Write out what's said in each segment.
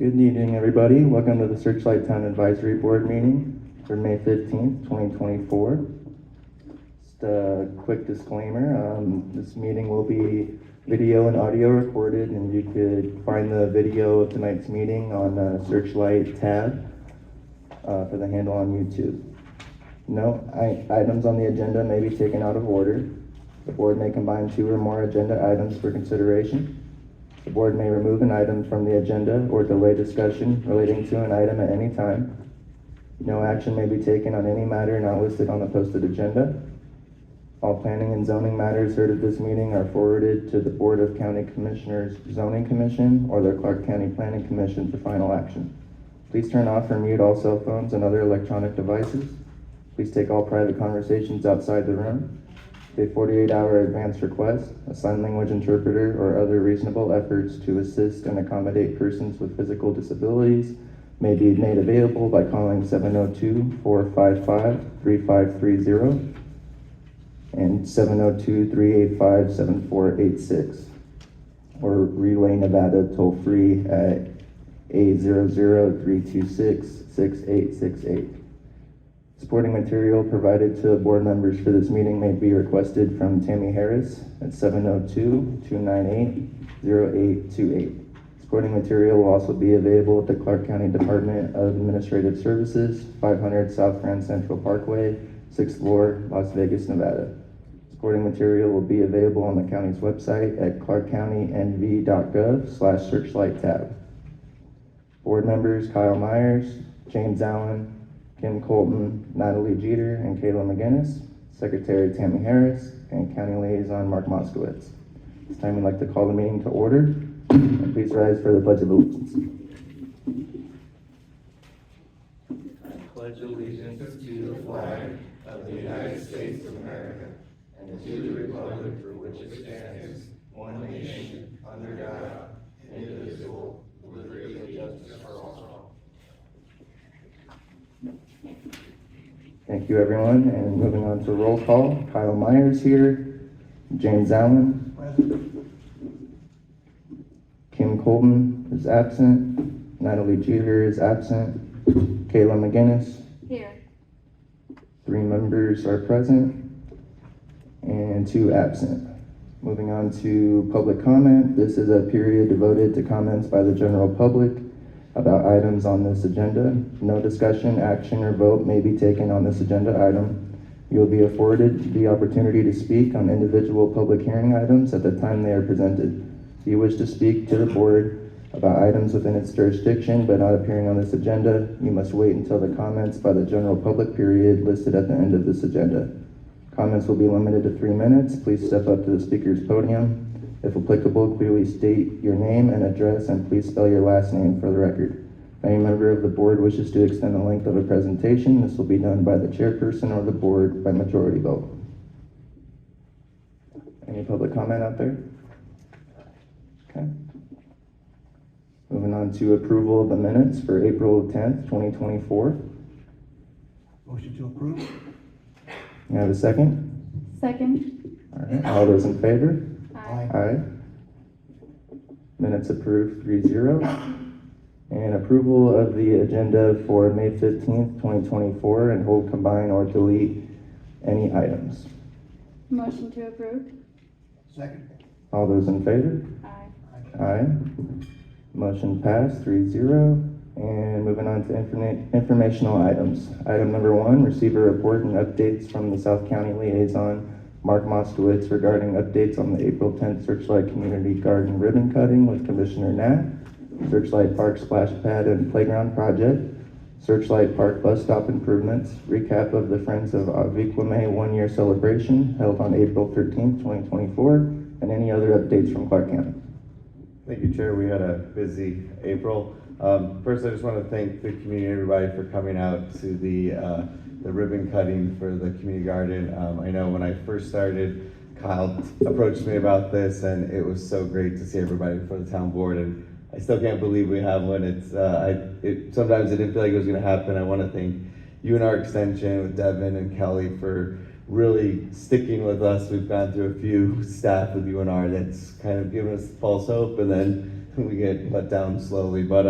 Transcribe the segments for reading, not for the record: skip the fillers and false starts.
Good evening, everybody. Welcome to the Searchlight Town Advisory Board meeting for May 15th, 2024. Just a quick disclaimer, this meeting will be video and audio recorded, and you could find the video of tonight's meeting on the Searchlight tab for the handle on YouTube. No items on the agenda may be taken out of order. The board may combine 2 or more agenda items for consideration. The board may remove an item from the agenda or delay discussion relating to an item at any time. No action may be taken on any matter not listed on the posted agenda. All planning and zoning matters heard at this meeting are forwarded to the Board of County Commissioners Zoning Commission or the Clark County Planning Commission for final action. Please turn off or mute all cell phones and other electronic devices. Please take all private conversations outside the room. A 48-hour advance request, a sign language interpreter, or other reasonable efforts to assist and accommodate persons with physical disabilities may be made available by calling 702-455-3530 and 702-385-7486, or Relay Nevada toll-free at 800-326-6868. Supporting material provided to board members for this meeting may be requested from Tammy Harris at 702-298-0828. Supporting material will also be available at the Clark County Department of Administrative Services, 500 South Grand Central Parkway, 6th floor, Las Vegas, Nevada. Supporting material will be available on the county's website at clarkcountynv.gov/searchlight tab. Board members Kyle Myers, James Allen, Kim Colton, Natalie Jeter, and Kayla McGinnis, Secretary Tammy Harris, and County Liaison Mark Moskowitz. This time we'd like to call the meeting to order. And please rise for the Pledge of Allegiance. I pledge allegiance to the flag of the United States of America and to the republic for which it stands, one nation, under God, indivisible, with liberty and justice for all. Thank you, everyone. And moving on to roll call. Kyle Myers here. James Allen. Kim Colton is absent. Natalie Jeter is absent. Kayla McGinnis. Here. 3 members are present and 2 absent. Moving on to public comment. This is a period devoted to comments by the general public about items on this agenda. No discussion, action, or vote may be taken on this agenda item. You will be afforded the opportunity to speak on individual public hearing items at the time they are presented. If you wish to speak to the board about items within its jurisdiction but not appearing on this agenda, you must wait until the comments by the general public period listed at the end of this agenda. Comments will be limited to 3 minutes. Please step up to the speaker's podium. If applicable, clearly state your name and address, and please spell your last name for the record. If any member of the board wishes to extend the length of a presentation, this will be done by the chairperson or the board by majority vote. Any public comment out there? Okay. Moving on to approval of the minutes for April 10th, 2024. Motion to approve? You have a second? Second. All right. All those in favor? Aye. Aye. Minutes approved 3-0. And approval of the agenda for May 15th, 2024, and hold, combine, or delete any items. Motion to approve. Second? All those in favor? Aye. Aye. Motion passed 3-0. And moving on to informational items. Item number 1, receive a report and updates from the South County Liaison Mark Moskowitz regarding updates on the April 10th Searchlight Community Garden ribbon cutting with Commissioner Knapp, Searchlight Park splash pad and playground project, Searchlight Park bus stop improvements, recap of the Friends of Aviquame 1-year celebration held on April 13th, 2024, and any other updates from Clark County. Thank you, Chair. We had a busy April. First, I just want to thank the community, everybody, for coming out to the ribbon cutting for the community garden. I know when I first started, Kyle approached me about this, and it was so great to see everybody before the town board. And I still can't believe we have one. Sometimes it didn't feel like it was going to happen. I want to thank UNR Extension with Devin and Kelly for really sticking with us. We've gone through a few staff with UNR that's kind of given us false hope, and then we get let down slowly, but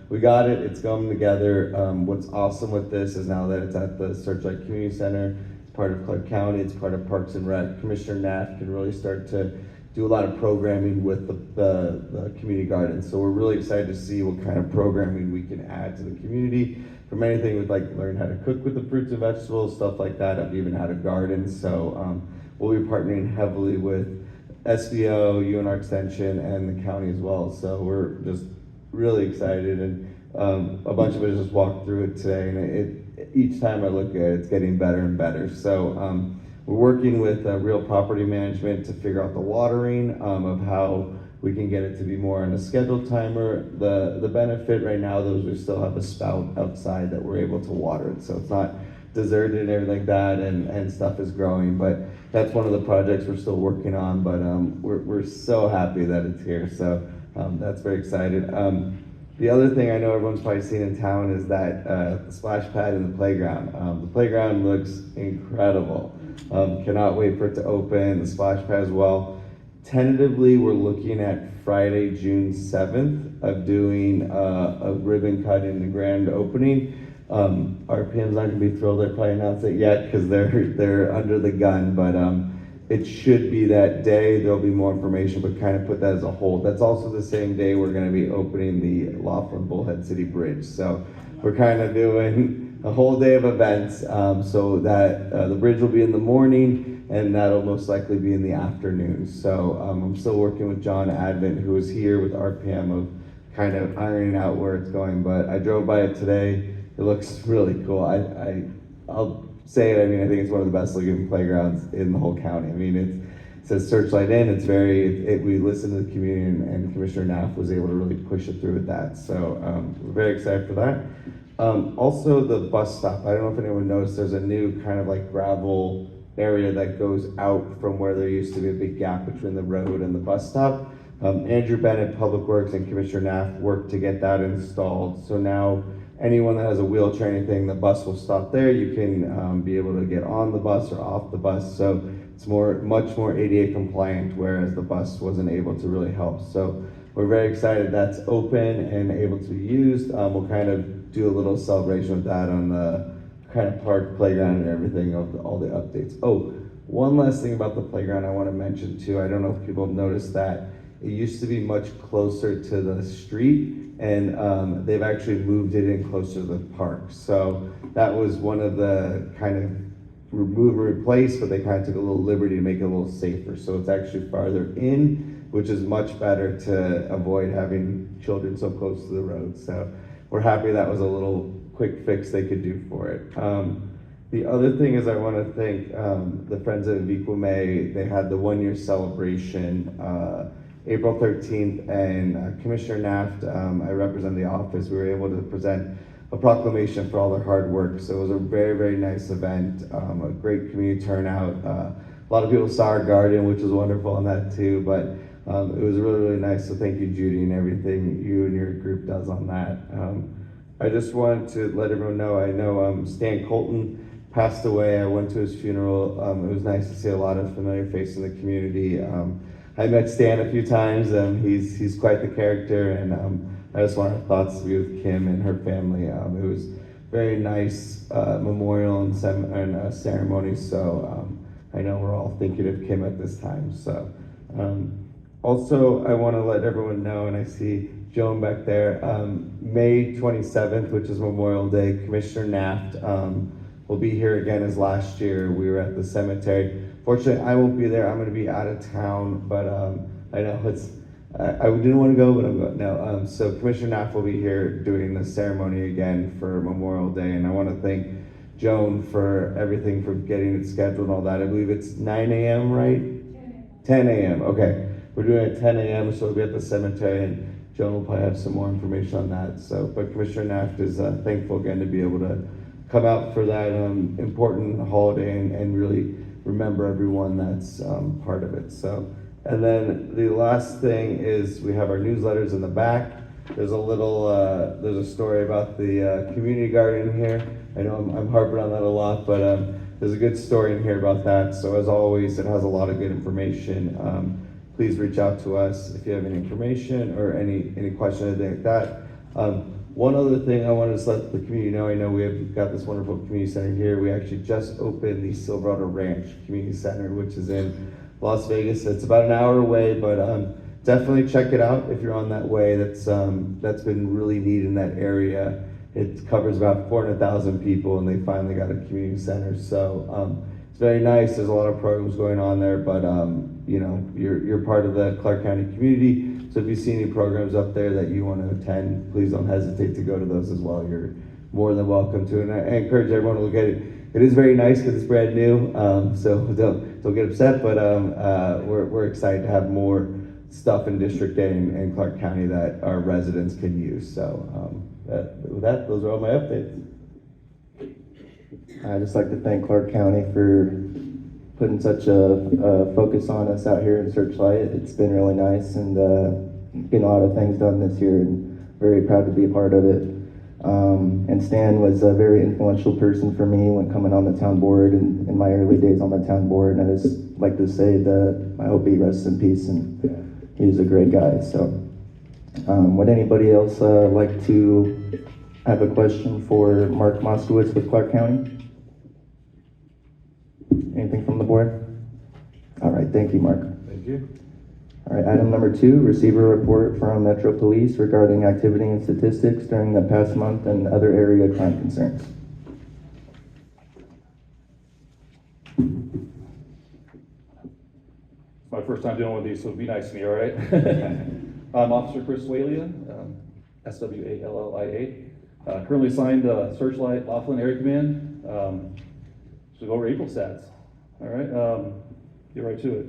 we got it. It's coming together. What's awesome with this is now that it's at the Searchlight Community Center, it's part of Clark County, it's part of Parks and Rec. Commissioner Knapp can really start to do a lot of programming with the community garden. So we're really excited to see what kind of programming we can add to the community, from anything with like learn how to cook with the fruits and vegetables, stuff like that, up even how to garden. So we'll be partnering heavily with SBO, UNR Extension, and the county as well. So we're just really excited, and a bunch of us just walked through it today, and each time I look at it, it's getting better and better. So we're working with Real Property Management to figure out the watering of how we can get it to be more on a scheduled timer. The benefit right now, though, is we still have a spout outside that we're able to water it, so it's not deserted and everything like that, and stuff is growing. But that's one of the projects we're still working on, but we're so happy that it's here. So that's very excited. The other thing I know everyone's probably seen in town is that the splash pad in the playground. The playground looks incredible. Cannot wait for it to open. The splash pad as well. Tentatively, we're looking at Friday, June 7th of doing a ribbon cut in the grand opening. RPM's not gonna be thrilled to probably announce it yet because they're under the gun, but it should be that day. There'll be more information, but kind of put that as a hold. That's also the same day we're gonna be opening the Laughlin Bullhead City Bridge. So we're kind of doing a whole day of events, so that the bridge will be in the morning, and that'll most likely be in the afternoon. So I'm still working with John Advent, who is here with RPM, of kind of ironing out where it's going, but I drove by it today. It looks really cool. I'll say it, I mean, I think it's one of the best looking playgrounds in the whole county. I mean, it says Searchlight in, it's we listened to the community, and Commissioner Knapp was able to really push it through with that. So we're very excited for that. Also the bus stop, I don't know if anyone noticed, there's a new kind of like gravel area that goes out from where there used to be a big gap between the road and the bus stop. Andrew Bennett, Public Works, and Commissioner Knapp worked to get that installed. So now anyone that has a wheelchair or anything, the bus will stop there. You can be able to get on the bus or off the bus. So it's much more ADA compliant, whereas the bus wasn't able to really help. So we're very excited that's open and able to be used. We'll kind of do a little celebration with that on the kind of park playground and everything of all the updates. Oh, one last thing about the playground I want to mention too. I don't know if people have noticed that it used to be much closer to the street, and they've actually moved it in closer to the park. So that was one of the kind of remove and replace, but they kind of took a little liberty to make it a little safer. So it's actually farther in, which is much better to avoid having children so close to the road. So we're happy that was a little quick fix they could do for it. The other thing is I want to thank the Friends of Equime. They had the 1 year celebration April 13th, and Commissioner Knapp, I represent the office, we were able to present a proclamation for all their hard work. So it was a very, very nice event, a great community turnout. A lot of people saw our garden, which was wonderful on that too, but it was really, really nice. So thank you, Judy, and everything you and your group does on that. I just wanted to let everyone know, I know Stan Colton passed away. I went to his funeral. It was nice to see a lot of familiar faces in the community. I met Stan a few times. He's quite the character, and I just want our thoughts to be with Kim and her family. It was very nice memorial and ceremony, so I know we're all thinking of Kim at this time. So also, I want to let everyone know, and I see Joan back there, May 27th, which is Memorial Day, Commissioner Knapp will be here again as last year. We were at the cemetery. Fortunately, I won't be there. I'm going to be out of town, but I know I didn't want to go, but I'm going. No, so Commissioner Knapp will be here doing the ceremony again for Memorial Day, and I want to thank Joan for everything, for getting it scheduled and all that. I believe it's 9 a.m., right? 10 a.m. Okay, we're doing it at 10 a.m., so we'll be at the cemetery, and Joan will probably have some more information on that. So, but Commissioner Knapp is thankful again to be able to come out for that important holiday and really remember everyone that's part of it. So, and then the last thing is we have our newsletters in the back. There's a little, there's a story about the community garden here. I know I'm harping on that a lot, but there's a good story in here about that. So as always, it has a lot of good information. please reach out to us if you have any information or any question or anything like that. One other thing I wanted to let the community know, I know we've got this wonderful community center here. We actually just opened the Silverado Ranch Community Center, which is in Las Vegas. It's about an hour away, but definitely check it out if you're on that way. That's been really neat in that area. It covers about 400,000 people, and they finally got a community center. So it's very nice. There's a lot of programs going on there, but you know, you're part of the Clark County community. So if you see any programs up there that you want to attend, please don't hesitate to go to those as well. You're more than welcome to, and I encourage everyone to look at it. It is very nice because it's brand new, so don't get upset. But we're excited to have more stuff in District A and Clark County that our residents can use. So with that, those are all my updates. I'd just like to thank Clark County for putting such a focus on us out here in Searchlight. It's been really nice, and getting a lot of things done this year, and very proud to be a part of it. And Stan was a very influential person for me when coming on the town board and in my early days on the town board. And I just like to say that I hope he rests in peace, and he was a great guy. So would anybody else like to have a question for Mark Moskowitz with Clark County? Anything from the board? All right, thank you, Mark. Thank you. All right, item number 2, receive a report from Metro Police regarding activity and statistics during the past month and other area crime concerns. It's my first time dealing with these, so be nice to me, all right? I'm Officer Chris Walia, SWALLIA. Currently assigned Searchlight Laughlin Area Command. So go over April stats. All right, get right to it.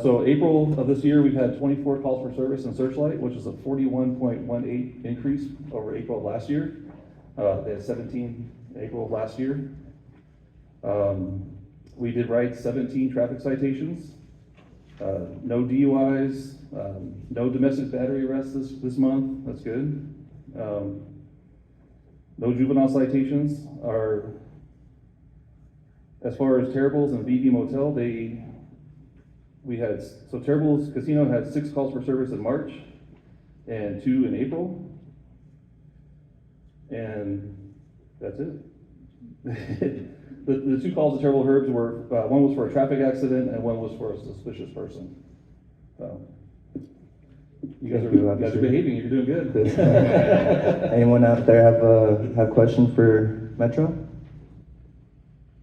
So April of this year, we've had 24 calls for service in Searchlight, which is a 41.18 increase over April of last year. They had 17 in April of last year. We did write 17 traffic citations. No DUIs, no domestic battery arrests this month. That's good. No juvenile citations. As far as Terrible's and VD Motel, Terrible's Casino had 6 calls for service in March and 2 in April, and that's it. The 2 calls to Terrible Herbs were, one was for a traffic accident and one was for a suspicious person. So, you guys are behaving, you're doing good. Anyone out there have questions for Metro?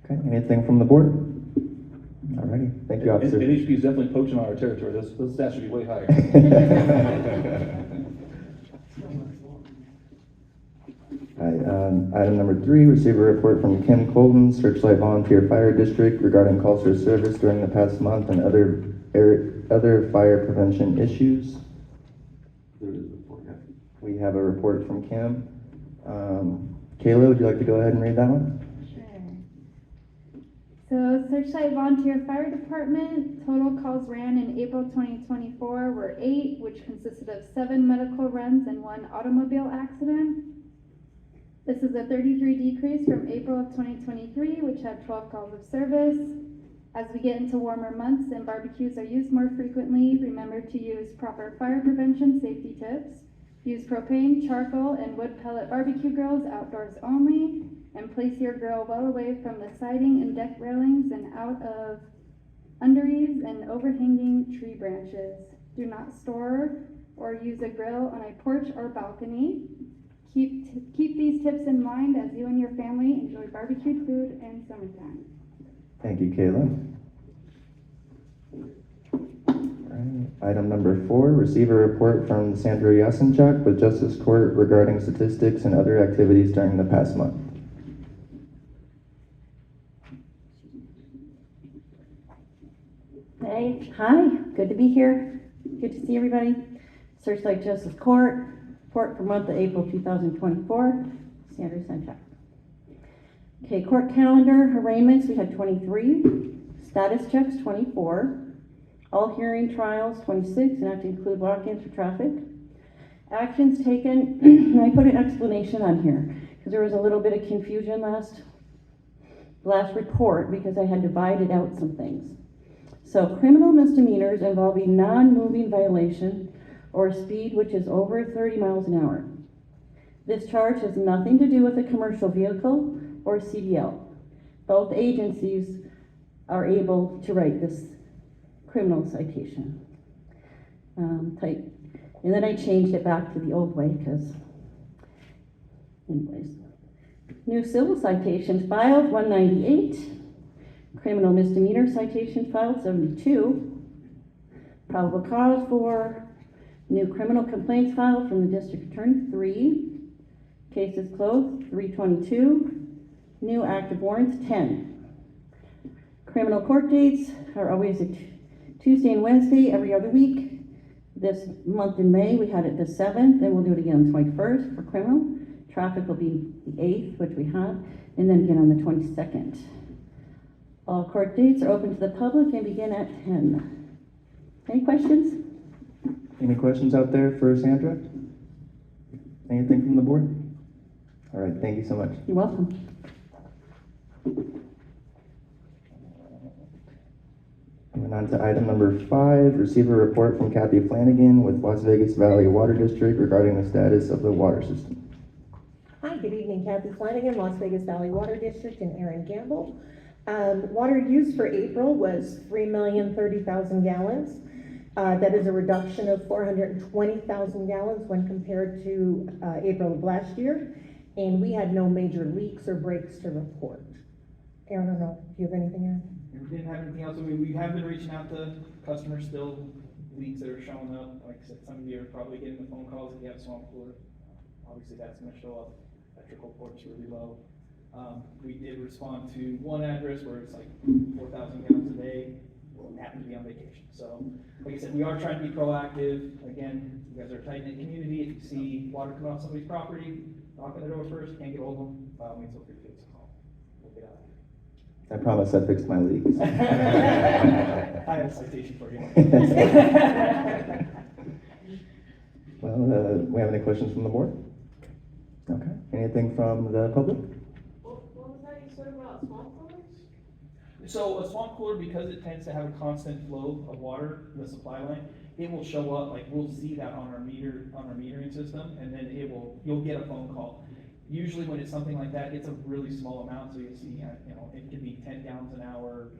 Okay, anything from the board? Alrighty, thank you, officer. NHP is definitely poaching on our territory. Those stats should be way higher. Item number 3, receive a report from Kim Colton, Searchlight Volunteer Fire District regarding calls for service during the past month and other fire prevention issues. We have a report from Kim. Kayla, would you like to go ahead and read that one? So Searchlight Volunteer Fire Department, total calls ran in April 2024 were 8, which consisted of 7 medical runs and 1 automobile accident. This is a 33 decrease from April of 2023, which had 12 calls of service. As we get into warmer months and barbecues are used more frequently, remember to use proper fire prevention safety tips. Use propane, charcoal, and wood pellet barbecue grills outdoors only, and place your grill well away from the siding and deck railings and out of under eaves and overhanging tree branches. Do not store or use a grill on a porch or balcony. Keep these tips in mind as you and your family enjoy barbecued food in summertime. Thank you, Kayla. Alright, item number 4, receive a report from Sandra Yasenchuk with Justice Court regarding statistics and other activities during the past month. Hey, hi, good to be here. Good to see everybody. Searchlight Justice Court, report for month of April 2024, Sandra Yasenchuk. Okay, court calendar arraignments, we had 23, status checks 24, all hearing trials 26, and have to include walk-ins for traffic. Actions taken, and I put an explanation on here because there was a little bit of confusion last report because I had divided out some things. So criminal misdemeanors involving non-moving violation or speed which is over 30 miles an hour. This charge has nothing to do with a commercial vehicle or CDL. Both agencies are able to write this criminal citation. And then I changed it back to the old way because, anyways. New civil citations filed, 198. Criminal misdemeanor citations filed, 72. Probable cause 4. New criminal complaints filed from the district attorney, 3. Cases closed, 322. New active warrants, 10. Criminal court dates are always a Tuesday and Wednesday every other week. This month in May, we had it the 7th, then we'll do it again on the 21st for criminal. Traffic will be the 8th, which we had, and then again on the 22nd. All court dates are open to the public and begin at 10. Any questions? Any questions out there for Sandra? Anything from the board? All right, thank you so much. You're welcome. Moving on to item number 5, receive a report from Kathy Flanagan with Las Vegas Valley Water District regarding the status of the water system. Hi, good evening, Kathy Flanagan, Las Vegas Valley Water District, and Aaron Gamble. Water use for April was 3,030,000 gallons. That is a reduction of 420,000 gallons when compared to April of last year, and we had no major leaks or breaks to report. Aaron, I don't know, do you have anything, Aaron? We didn't have anything else. We have been reaching out to customers still, leaks that are showing up. Like I said, some of you are probably getting the phone calls if you have a swamp cooler. Obviously, that's going to show up. Electrical port's really low. We did respond to one address where it's like 4,000 gallons a day. It happened to be on vacation. So, like I said, we are trying to be proactive. Again, you guys are a tight-knit community. If you see water coming off somebody's property, knock on the door first. Can't get hold of them. By all means, feel free to give us a call. We'll get out of here. I promise I fixed my leaks. I have a citation for you. Well, we have any questions from the board? Okay. Anything from the public? What was that you said about swamp coolers? So a swamp cooler, because it tends to have a constant flow of water in the supply line, it will show up, like we'll see that on our metering system, and then you'll get a phone call. Usually when it's something like that, it's a really small amount, so you'll see, it could be 10 gallons an hour.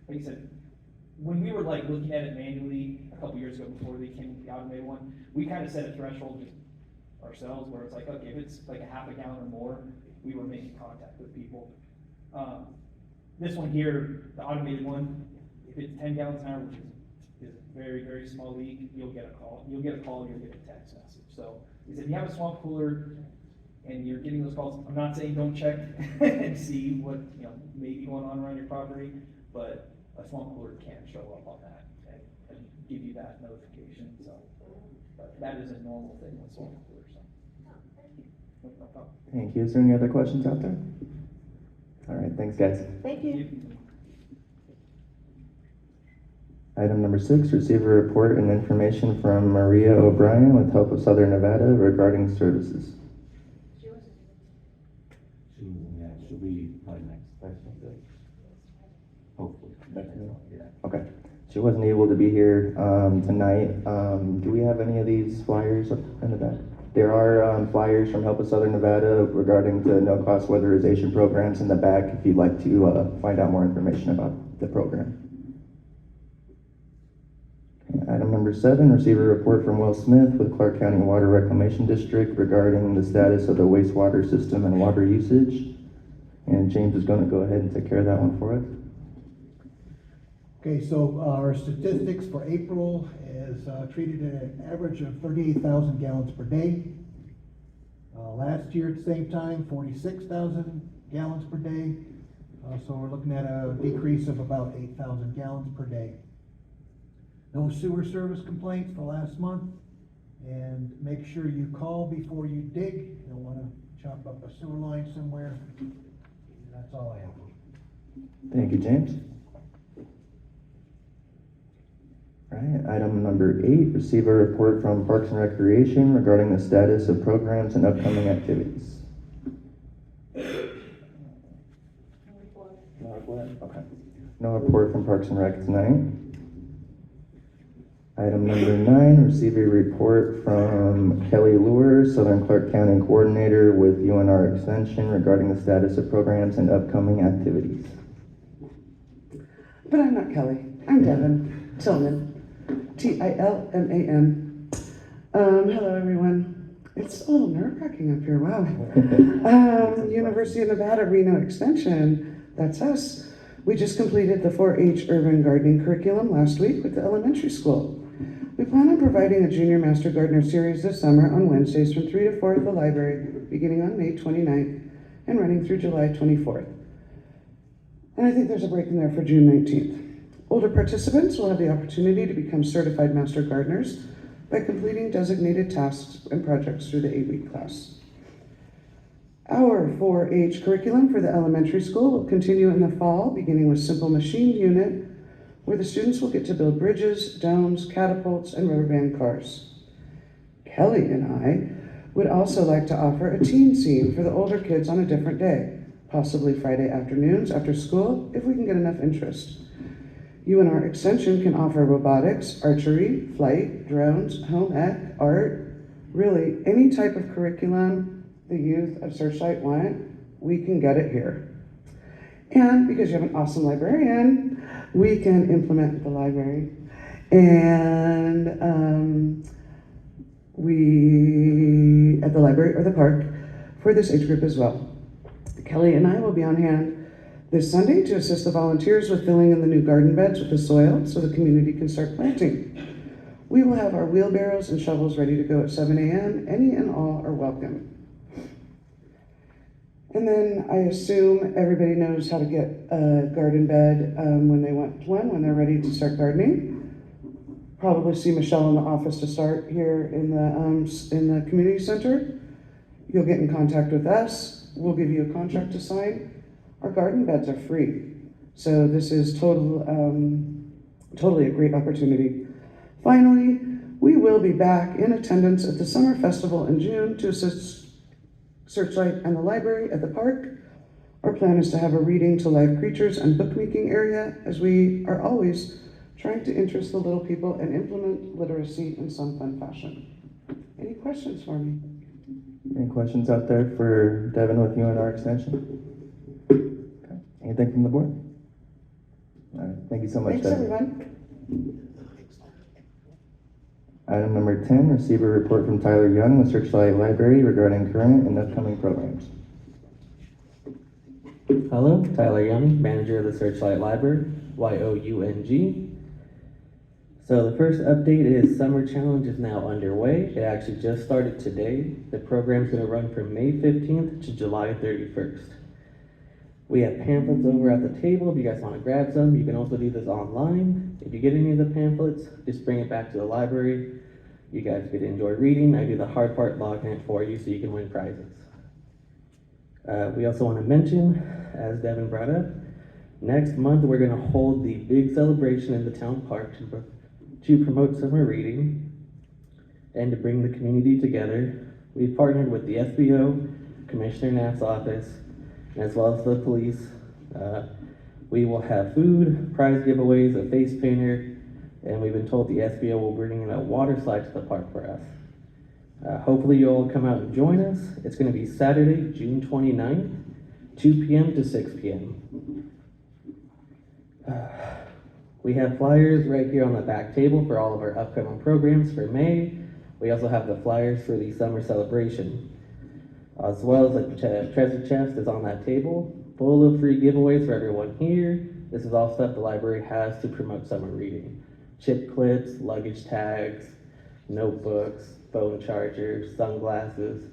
Like I said, when we were like looking at it manually a couple years ago before they came with the automated one, we kind of set a threshold just ourselves where it's like, okay, if it's like a half a gallon or more, we were making contact with people. This one here, the automated one, if it's 10 gallons an hour, which is a very, very small leak, you'll get a call. You'll get a text message. So if you have a swamp cooler and you're getting those calls, I'm not saying don't check and see what may be going on around your property, but a swamp cooler can show up on that and give you that notification. So, but that is a normal thing with swamp coolers. So. No problem. Thank you. Is there any other questions out there? All right, thanks guys. Thank you. Item number 6, receive a report and information from Maria O'Brien with Help of Southern Nevada regarding services. She'll be probably next session. Hopefully. Okay. She wasn't able to be here tonight. Do we have any of these flyers up in the back? There are flyers from Help of Southern Nevada regarding the no-cost weatherization programs in the back if you'd like to find out more information about the program. Item number 7, receive a report from Will Smith with Clark County Water Reclamation District regarding the status of the wastewater system and water usage. And James is going to go ahead and take care of that one for us. Okay, so our statistics for April is treated at an average of 38,000 gallons per day. Last year at the same time, 46,000 gallons per day. So we're looking at a decrease of about 8,000 gallons per day. No sewer service complaints for last month. And make sure you call before you dig. You don't want to chop up a sewer line somewhere. That's all I have. Thank you, James. All right, item number 8, receive a report from Parks and Recreation regarding the status of programs and upcoming activities. No report? Okay. No report from Parks and Rec tonight. Item number 9, receive a report from Kelly Lure, Southern Clark County Coordinator with UNR Extension regarding the status of programs and upcoming activities. But I'm not Kelly. I'm Devin Tillman. Tilman. Hello, everyone. It's a little nerve-wracking up here. Wow. University of Nevada, Reno Extension. That's us. We just completed the 4-H urban gardening curriculum last week with the elementary school. We plan on providing a Junior Master Gardener series this summer on Wednesdays from 3 to 4 at the library, beginning on May 29th and running through July 24th. And I think there's a break in there for June 19th. Older participants will have the opportunity to become certified Master Gardeners by completing designated tasks and projects through the 8-week class. Our 4-H curriculum for the elementary school will continue in the fall, beginning with simple machined unit, where the students will get to build bridges, domes, catapults, and rubber band cars. Kelly and I would also like to offer a teen scene for the older kids on a different day, possibly Friday afternoons after school, if we can get enough interest. UNR Extension can offer robotics, archery, flight, drones, home ec, art, really any type of curriculum the youth of Searchlight want, we can get it here. And because you have an awesome librarian, we can implement the library. And we, at the library or the park, for this age group as well. Kelly and I will be on hand this Sunday to assist the volunteers with filling in the new garden beds with the soil so the community can start planting. We will have our wheelbarrows and shovels ready to go at 7 a.m. Any and all are welcome. And then I assume everybody knows how to get a garden bed when they want one, when they're ready to start gardening. Probably see Michelle in the office to start here in the community center. You'll get in contact with us. We'll give you a contract to sign. Our garden beds are free. So this is totally a great opportunity. Finally, we will be back in attendance at the Summer Festival in June to assist Searchlight and the library at the park. Our plan is to have a reading to live creatures and bookmaking area, as we are always trying to interest the little people and implement literacy in some fun fashion. Any questions for me? Any questions out there for Devin with UNR Extension? Okay. Anything from the board? All right, thank you so much, Thanks, Devin. everyone. Item number 10, receive a report from Tyler Young with Searchlight Library regarding current and upcoming programs. Hello, Tyler Young, manager of the Searchlight Library, YOUNG. So the first update is Summer Challenge is now underway. It actually just started today. The program's going to run from May 15th to July 31st. We have pamphlets over at the table if you guys want to grab some. You can also do this online. If you get any of the pamphlets, just bring it back to the library. You guys get to enjoy reading. I do the hard part, logging it for you so you can win prizes. We also want to mention, as Devin brought up, next month we're going to hold the big celebration in the town park to promote summer reading and to bring the community together. We've partnered with the SBO, Commissioner Knapp's office, as well as the police. We will have food, prize giveaways, a face painter, and we've been told the SBO will bring in a water slide to the park for us. Hopefully you'll all come out and join us. It's going to be Saturday, June 29th, 2 p.m. to 6 p.m. We have flyers right here on the back table for all of our upcoming programs for May. We also have the flyers for the summer celebration. As well as the treasure chest is on that table, full of free giveaways for everyone here. This is all stuff the library has to promote summer reading. Chip clips, luggage tags, notebooks, phone chargers, sunglasses.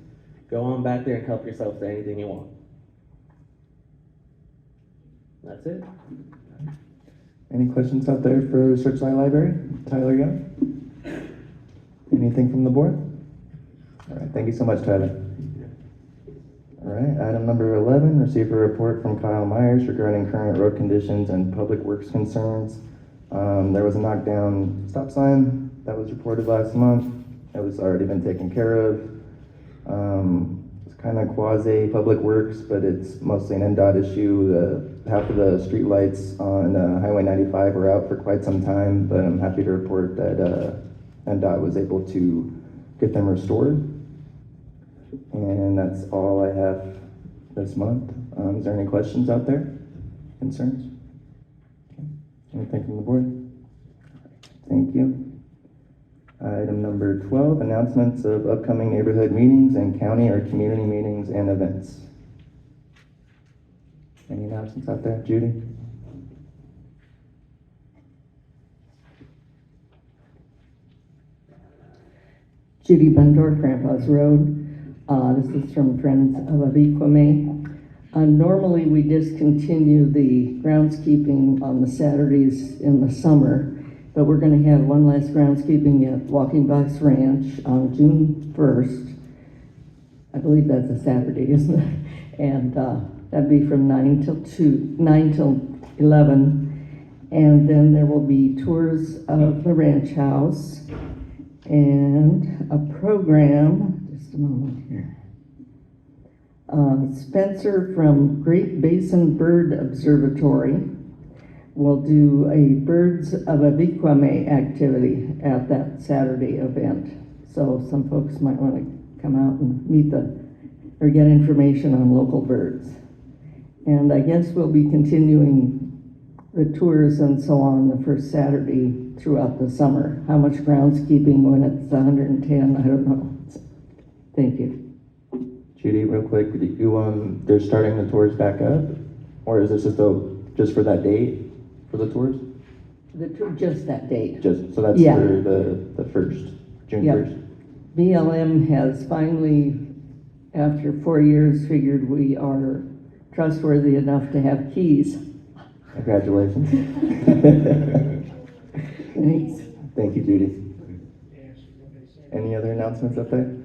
Go on back there and help yourself to anything you want. That's it. Any questions out there for Searchlight Library? Tyler Young? Anything from the board? All right, thank you so much, Tyler. All right, item number 11, receive a report from Kyle Myers regarding current road conditions and public works concerns. There was a knockdown stop sign that was reported last month. It was already been taken care of. It's kind of quasi public works, but it's mostly an NDOT issue. The half of the streetlights on Highway 95 were out for quite some time, but I'm happy to report that NDOT was able to get them restored. And that's all I have this month. Is there any questions out there? Concerns? Okay. Anything from the board? Thank you. Item number 12, announcements of upcoming neighborhood meetings and county or community meetings and events. Any announcements out there? Judy? Judy Bendorf, Grandpa's Road. This is from Friends of Abiquame. Normally, we discontinue the groundskeeping on the Saturdays in the summer, but we're going to have one last groundskeeping at Walking Box Ranch on June 1st. I believe that's a Saturday, isn't it? And that'd be from 9 till 11. And then there will be tours of the ranch house and a program, just a moment here. Spencer from Great Basin Bird Observatory will do a Birds of Abiquame activity at that Saturday event. So some folks might want to come out and or get information on local birds. And I guess we'll be continuing the tours and so on the first Saturday throughout the summer. How much groundskeeping when it's 110, I don't know. Thank you. Judy, real quick, they're starting the tours back up? Or is this just for that date for the tours? Just that date. So that's Yeah. for the first, June Yep. 1st? BLM has finally, after 4 years, figured we are trustworthy enough to have keys. Congratulations. Thanks. Thank you, Judy. Any other announcements up there?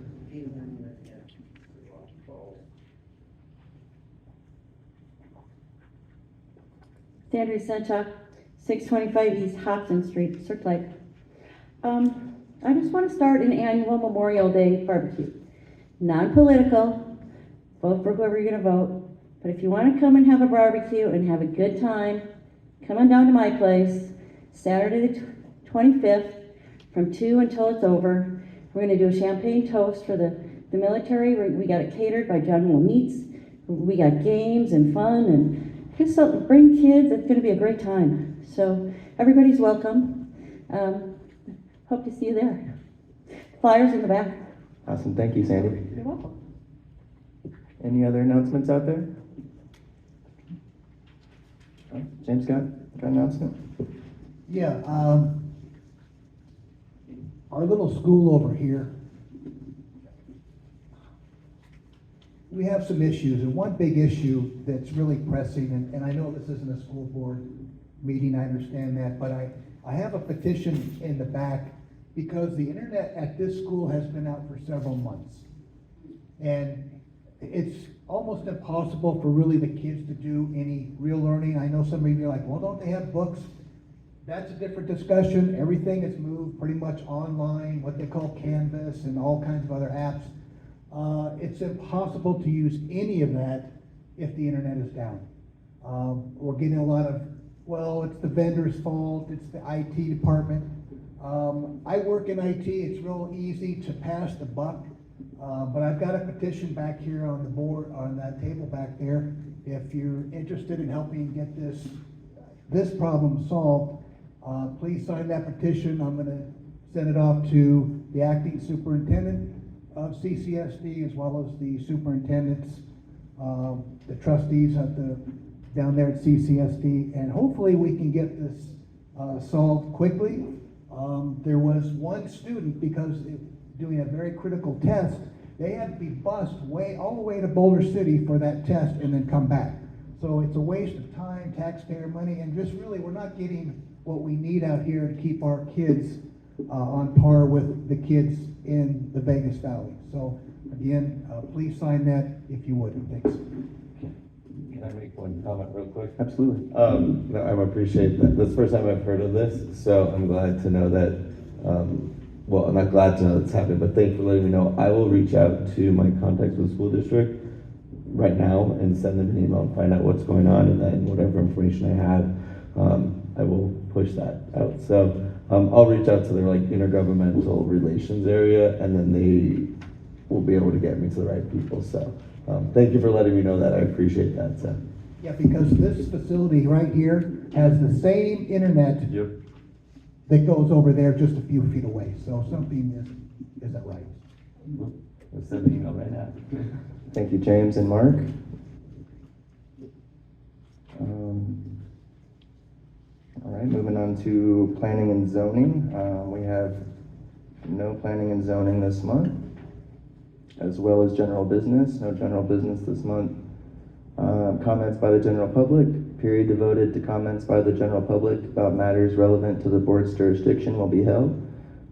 Sandra Senchuk, 625 East Hobson Street, Searchlight. I just want to start an annual Memorial Day barbecue. Non-political, vote for whoever you're going to vote. But if you want to come and have a barbecue and have a good time, come on down to my place, Saturday the 25th, from 2 until it's over. We're going to do a champagne toast for the military. We got it catered by General Meats. We got games and fun and just something. Bring kids. It's going to be a great time. So everybody's welcome. Hope to see you there. Flyers in the back. Awesome. Thank you, Sandy. You're welcome. Any other announcements out there? James got an announcement? Yeah, our little school over here, we have some issues, and one big issue that's really pressing, and I know this isn't a school board meeting, I understand that, but I have a petition in the back because the internet at this school has been out for several months. And it's almost impossible for really the kids to do any real learning. I know some of you are like, well, don't they have books? That's a different discussion. Everything is moved pretty much online, what they call Canvas and all kinds of other apps. It's impossible to use any of that if the internet is down. We're getting a lot of, well, it's the vendor's fault, it's the IT department. I work in IT, it's real easy to pass the buck, but I've got a petition back here on the board, on that table back there. If you're interested in helping get this problem solved, please sign that petition. I'm going to send it off to the acting superintendent of CCSD as well as the superintendents, the trustees down there at CCSD, and hopefully we can get this solved quickly. There was one student, because doing a very critical test, they had to be bused all the way to Boulder City for that test and then come back. So it's a waste of time, taxpayer money, and just really we're not getting what we need out here to keep our kids on par with the kids in the Vegas Valley. So again, please sign that if you would. Thanks. Can I make one comment real quick? Absolutely. No, I appreciate that. That's the first time I've heard of this, so I'm glad to know that, well, I'm not glad to know that's happening, but thanks for letting me know. I will reach out to my contacts with the school district right now and send them an email and find out what's going on, and then whatever information I have, I will push that out. So I'll reach out to their like intergovernmental relations area, and then they will be able to get me to the right people. So thank you for letting me know that. I appreciate that. So. Yeah, because this facility right here has the same internet that goes over there just a few feet away, so something isn't right. We'll send the email right now. Thank you, James and Mark. All right, moving on to planning and zoning. We have no planning and zoning this month, as well as general business. No general business this month. Comments by the general public. Period devoted to comments by the general public about matters relevant to the board's jurisdiction will be held.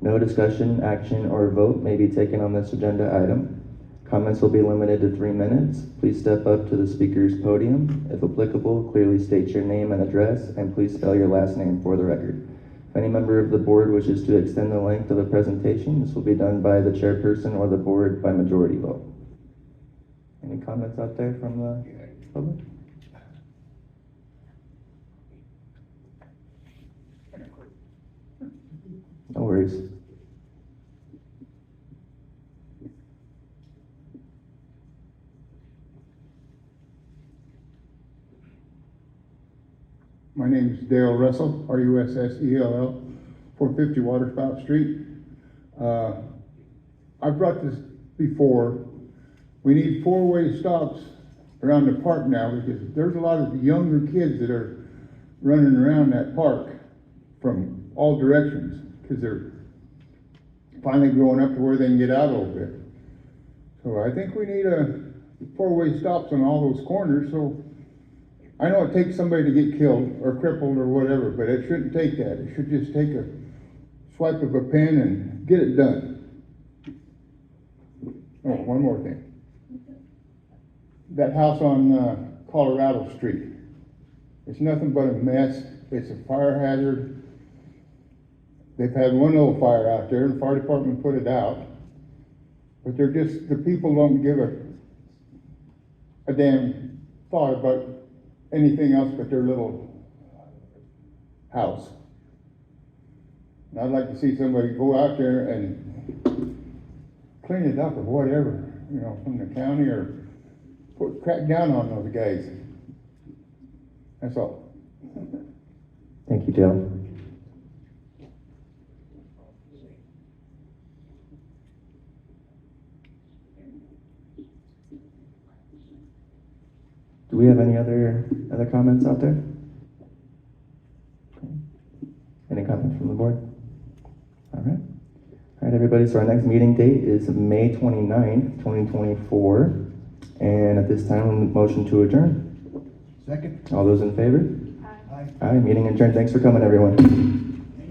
No discussion, action, or vote may be taken on this agenda item. Comments will be limited to 3 minutes. Please step up to the speaker's podium. If applicable, clearly state your name and address, and please spell your last name for the record. If any member of the board wishes to extend the length of the presentation, this will be done by the chairperson or the board by majority vote. Any comments out there from the public? No worries. My name is Dale Russell, R-U-S-S-E-L-L, 450 Waterspout Street. I've brought this before. We need four-way stops around the park now, because there's a lot of younger kids that are running around that park from all directions, because they're finally growing up to where they can get out a little bit. So I think we need four-way stops on all those corners. So I know it takes somebody to get killed or crippled or whatever, but it shouldn't take that. It should just take a swipe of a pen and get it done. Oh, one more thing. That house on Colorado Street, it's nothing but a mess. It's a fire hazard. They've had one little fire out there, and the fire department put it out. But the people don't give a damn thought about anything else but their little house. And I'd like to see somebody go out there and clean it up or whatever, from the county, or crack down on those guys. That's all. Thank you, Dale. Do we have any other comments out there? Any comments from the board? All right, everybody. So our next meeting date is May 29th, 2024. And at this time, motion to adjourn. Second? All those in favor? Aye. Aye, meeting adjourned. Thanks for coming, everyone.